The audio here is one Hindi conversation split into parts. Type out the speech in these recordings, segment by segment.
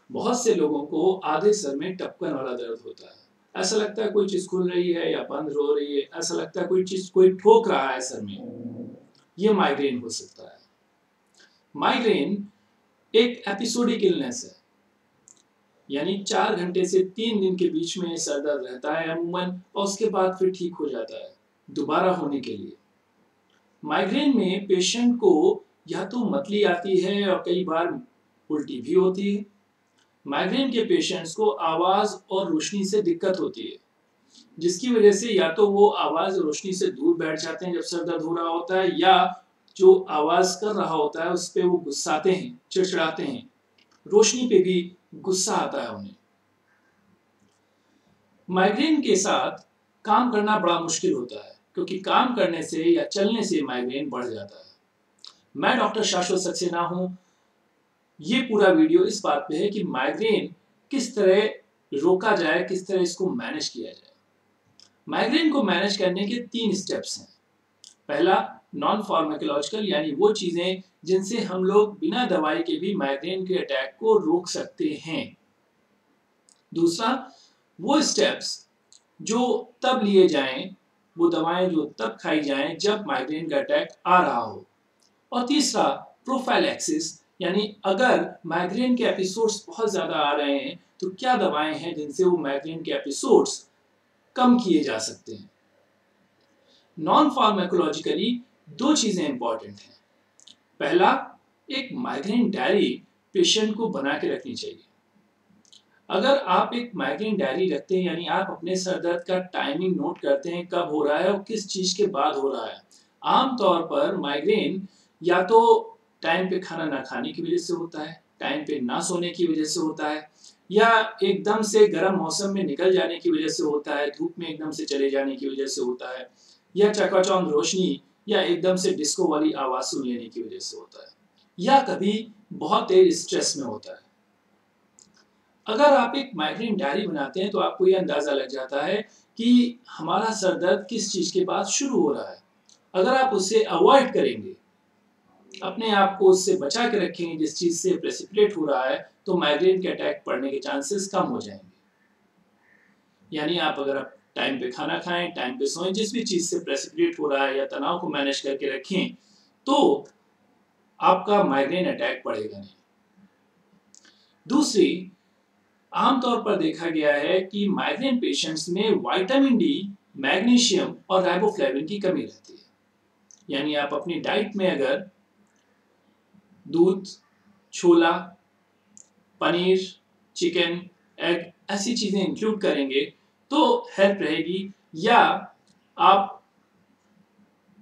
बहुत से लोगों को आधे सर में टपकन वाला दर्द होता है। ऐसा लगता है कोई चीज़ खुल रही है या बंद हो रही है, ऐसा लगता है कोई चीज़ कोई ठोक रहा है सर में। ये माइग्रेन हो सकता है। माइग्रेन एक एपिसोडिक इलनेस है, यानी 4 घंटे से 3 दिन के बीच में सर दर्द रहता है अमूमन, और उसके बाद फिर ठीक हो जाता है दोबारा होने के लिए। माइग्रेन में पेशेंट को या तो मतली आती है और कई बार उल्टी भी होती है। माइग्रेन के पेशेंट्स को आवाज़ और रोशनी से दिक्कत होती है, जिसकी वजह से या तो वो आवाज़ और रोशनी से दूर बैठ जाते हैं जब सर दर्द हो रहा होता है, या जो आवाज़ कर रहा होता है उस पे वो गुस्साते हैं, चिड़चिड़ाते हैं। रोशनी पे भी गुस्सा आता है उन्हें। माइग्रेन के साथ काम करना बड़ा मुश्किल होता है, क्योंकि काम करने से या चलने से माइग्रेन बढ़ जाता है। मैं डॉक्टर शाश्वत सक्सेना हूँ। ये पूरा वीडियो इस बात पे है कि माइग्रेन किस तरह रोका जाए, किस तरह इसको मैनेज किया जाए। माइग्रेन को मैनेज करने के 3 स्टेप्स हैं। पहला, नॉन फार्माकोलॉजिकल, यानी वो चीज़ें जिनसे हम लोग बिना दवाई के भी माइग्रेन के अटैक को रोक सकते हैं। दूसरा, वो स्टेप्स जो तब लिए जाएं, वो दवाएं जो तब खाई जाएं जब माइग्रेन का अटैक आ रहा हो। और तीसरा, प्रोफाइलैक्सिस, यानी अगर माइग्रेन के एपिसोड्स बहुत ज़्यादा आ रहे हैं तो क्या दवाएं हैं जिनसे वो माइग्रेन के एपिसोड्स कम किए जा सकते हैं। नॉन फार्माकोलॉजिकली 2 चीज़ें इंपॉर्टेंट हैं। पहला, एक माइग्रेन डायरी पेशेंट को बना के रखनी चाहिए। अगर आप एक माइग्रेन डायरी रखते हैं, यानी आप अपने सर दर्द का टाइमिंग नोट करते हैं, कब हो रहा है और किस चीज़ के बाद हो रहा है। आमतौर पर माइग्रेन या तो टाइम पे खाना ना खाने की वजह से होता है, टाइम पे ना सोने की वजह से होता है, या एकदम से गर्म मौसम में निकल जाने की वजह से होता है, धूप में एकदम से चले जाने की वजह से होता है, या चकाचौंध रोशनी या एकदम से डिस्को वाली आवाज़ सुन लेने की वजह से होता है, या कभी बहुत तेज स्ट्रेस में होता है। अगर आप एक माइग्रेन डायरी बनाते हैं तो आपको ये अंदाज़ा लग जाता है कि हमारा सर दर्द किस चीज़ के बाद शुरू हो रहा है। अगर आप उसे अवॉइड करेंगे, अपने आप को उससे बचा के रखेंगे जिस चीज़ से प्रेसिपिटेट हो रहा है, तो माइग्रेन के अटैक पड़ने के चांसेस कम हो जाएंगे। यानी अगर आप टाइम पे खाना खाएं, टाइम पे सोएं, जिस भी चीज़ से प्रेसिपिटेट हो रहा है या तनाव को मैनेज करके रखें, तो आपका माइग्रेन अटैक पड़ेगा नहीं। दूसरी, आमतौर पर देखा गया है कि माइग्रेन पेशेंट्स में विटामिन डी, मैग्नीशियम और राइबोफ्लेविन की कमी रहती है। यानी आप अपनी डाइट में अगर दूध, छोला, पनीर, चिकन, एग ऐसी चीज़ें इंक्लूड करेंगे तो हेल्प रहेगी, या आप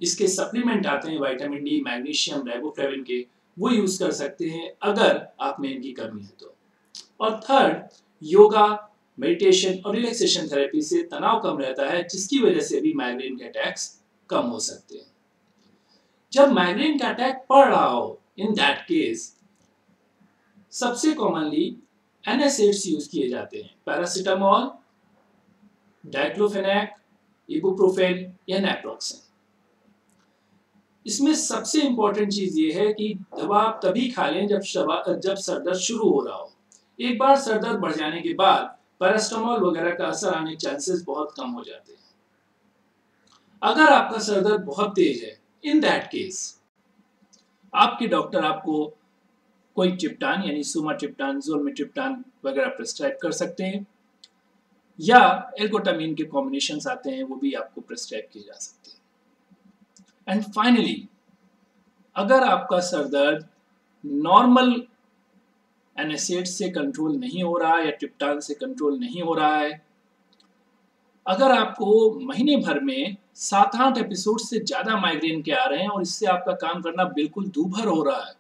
इसके सप्लीमेंट आते हैं विटामिन डी, मैग्नीशियम, राइबोफ्लेविन के, वो यूज़ कर सकते हैं अगर आप में इनकी कमी है तो। और थर्ड, योगा, मेडिटेशन और रिलैक्सेशन थेरेपी से तनाव कम रहता है, जिसकी वजह से भी माइग्रेन के अटैक्स कम हो सकते हैं। जब माइग्रेन का अटैक पड़ रहा हो, इन दैट केस सबसे कॉमनली एनएसएड्स यूज किए जाते हैं, पैरासीटामोल, डाइक्लोफेनेक, इबुप्रोफेन या नेप्रोक्सन। इसमें सबसे इंपॉर्टेंट चीज ये है कि दवा आप तभी खा लें जब सर दर्द शुरू हो रहा हो। एक बार सर दर्द बढ़ जाने के बाद पैरासीटामोल वगैरह का असर आने के चांसेस बहुत कम हो जाते हैं। अगर आपका सर दर्द बहुत तेज है, इन दैट केस आपके डॉक्टर आपको कोई ट्रिप्टान यानी सुमाट्रिप्टान, ज़ोलमिट्रिप्टान वगैरह प्रिस्क्राइब कर सकते हैं, या एल्गोटामिन के कॉम्बिनेशंस आते हैं, वो भी आपको प्रिस्क्राइब किए जा सकते हैं। एंड फाइनली, अगर आपका सर दर्द नॉर्मल एनएसएड से कंट्रोल नहीं हो रहा है या ट्रिप्टान से कंट्रोल नहीं हो रहा है, अगर आपको महीने भर में 7-8 एपिसोड से ज़्यादा माइग्रेन के आ रहे हैं और इससे आपका काम करना बिल्कुल दूभर हो रहा है,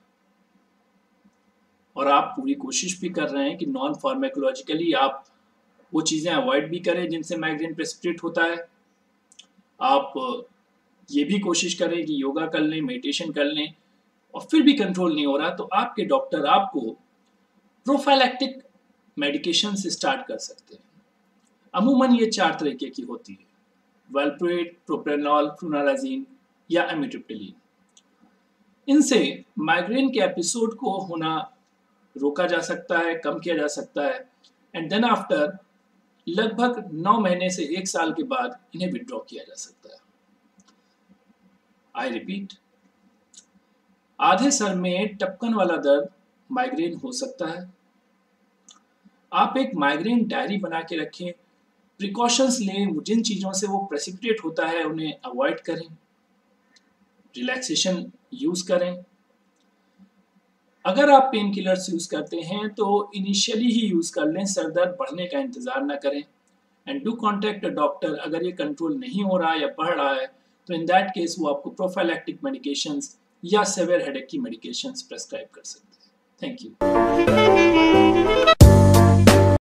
और आप पूरी कोशिश भी कर रहे हैं कि नॉन फार्माकोलॉजिकली आप वो चीज़ें अवॉइड भी करें जिनसे माइग्रेन प्रेसिपिटेट होता है, आप ये भी कोशिश करें कि योगा कर लें, मेडिटेशन कर लें, और फिर भी कंट्रोल नहीं हो रहा, तो आपके डॉक्टर आपको प्रोफाइलैक्टिक मेडिकेशन से स्टार्ट कर सकते हैं। अमूमन ये 4 तरीके की होती है, वेलप्रोएट, प्रोप्रेनॉल, फ्लुनाराजीन या एमिट्रिप्टिलीन। इनसे माइग्रेन के एपिसोड को होना रोका जा सकता है, कम किया जा सकता है, एंड देन आफ्टर लगभग 9 महीने से 1 साल के बाद इन्हें विड्रॉ किया जा सकता है। आई रिपीट, आधे सर में टपकन वाला दर्द माइग्रेन हो सकता है। आप एक माइग्रेन डायरी बना के रखें, प्रिकॉशंस लें, जिन चीज़ों से वो प्रेसिपिटेट होता है उन्हें अवॉइड करें, रिलैक्सेशन यूज़ करें। अगर आप पेन किलर्स यूज़ करते हैं तो इनिशियली ही यूज़ कर लें, सर दर्द बढ़ने का इंतज़ार ना करें, and do contact a doctor अगर ये कंट्रोल नहीं हो रहा है या बढ़ रहा है, तो इन दैट केस वो आपको प्रोफाइलैक्टिक मेडिकेशंस या सेवियर हेडेक की मेडिकेशंस प्रेस्क्राइब कर सकते हैं। Thank you.